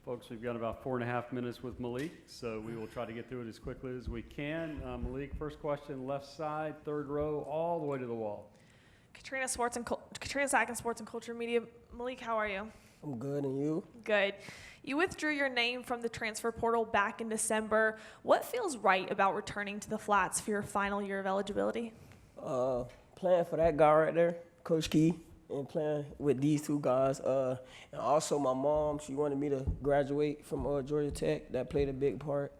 Folks, we've got about 4.5 minutes with Malik, so we will try to get through it as quickly as we can. Malik, first question, left side, third row, all the way to the wall. Katrina Sackins, Sports and Culture Media. Malik, how are you? I'm good, and you? Good. You withdrew your name from the transfer portal back in December. What feels right about returning to the Flats for your final year of eligibility? Playing for that guy right there, Coach Key, and playing with these two guys. And also my mom, she wanted me to graduate from Georgia Tech. That played a big part.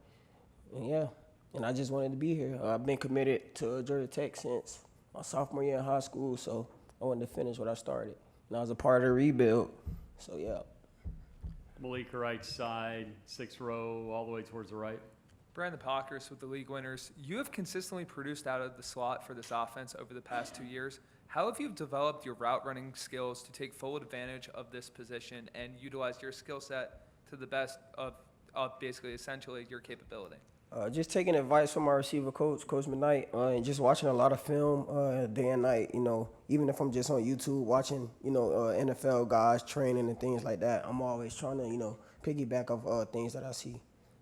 And yeah, and I just wanted to be here. I've been committed to Georgia Tech since my sophomore year in high school, so I wanted to finish what I started. And I was a part of the rebuild, so yeah. Malik, right side, sixth row, all the way towards the right. Brandon Pockers with the league winners. You have consistently produced out of the slot for this offense over the past 2 years. How have you developed your route running skills to take full advantage of this position and utilize your skill set to the best of basically essentially your capability? Just taking advice from our receiver coach, Coach McKnight, and just watching a lot of film day and night, even if I'm just on YouTube watching, NFL guys training and things like that, I'm always trying to, piggyback off things that I see.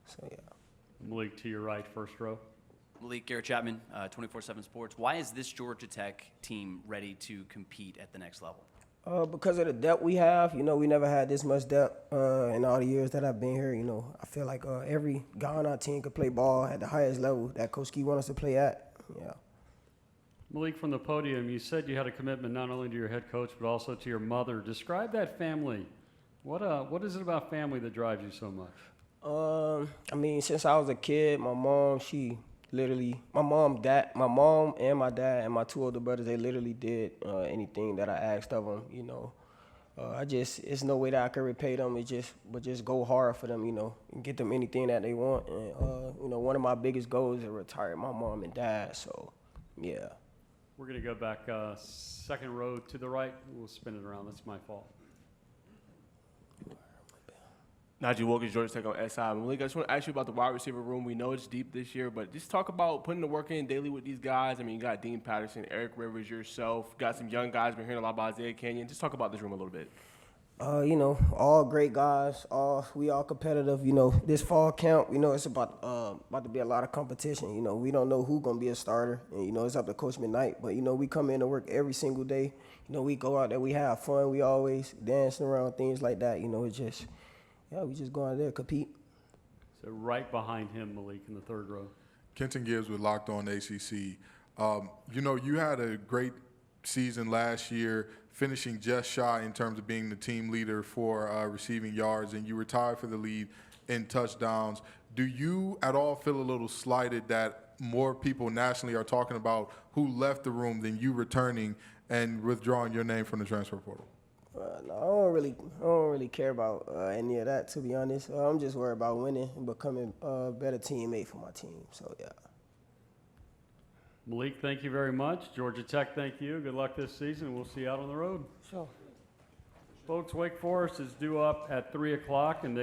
So, yeah. Malik, to your right, first row. Malik, Garrett Chapman, 24/7 Sports. Why is this Georgia Tech team ready to compete at the next level? Because of the depth we have, we never had this much depth in all the years that I've been here. I feel like every guy on our team could play ball at the highest level that Coach Key wants us to play at. Yeah. Malik, from the podium, you said you had a commitment not only to your head coach but also to your mother. Describe that family. What is it about family that drives you so much? Since I was a kid, my mom, my mom and my dad and my two older brothers, they literally did anything that I asked of them, it's no way that I could repay them. But just go hard for them, and get them anything that they want. And, one of my biggest goals is to retire my mom and dad, so, yeah. We're going to go back second row to the right. We'll spin it around. That's my fault. Najee Wilkins, Georgia Tech on SI. Malik, I just want to ask you about the wide receiver room. We know it's deep this year, but just talk about putting the work in daily with these guys. You got Dean Patterson, Eric Rivers, yourself. Got some young guys. Been hearing a lot about Isaiah Canyon. Just talk about this room a little bit. All great guys. We all competitive. This fall camp, it's about to be a lot of competition. We don't know who's going to be a starter. And, it's up to Coach McKnight. But, we come in to work every single day. We go out there. We have fun. We always dancing around, things like that. We just go out there, compete. So right behind him, Malik, in the third row. Kenton Gibbs with Locked On ACC. You had a great season last year, finishing just shy in terms of being the team leader for receiving yards, and you retired for the lead in touchdowns. Do you at all feel a little slighted that more people nationally are talking about who left the room than you returning and withdrawing your name from the transfer portal? No, I don't really care about any of that, to be honest. I'm just worried about winning and becoming a better teammate for my team. So, yeah. Malik, thank you very much. Georgia Tech, thank you. Good luck this season, and we'll see you out on the road. Sure. Folks, Wake Forest is due up at 3 o'clock, and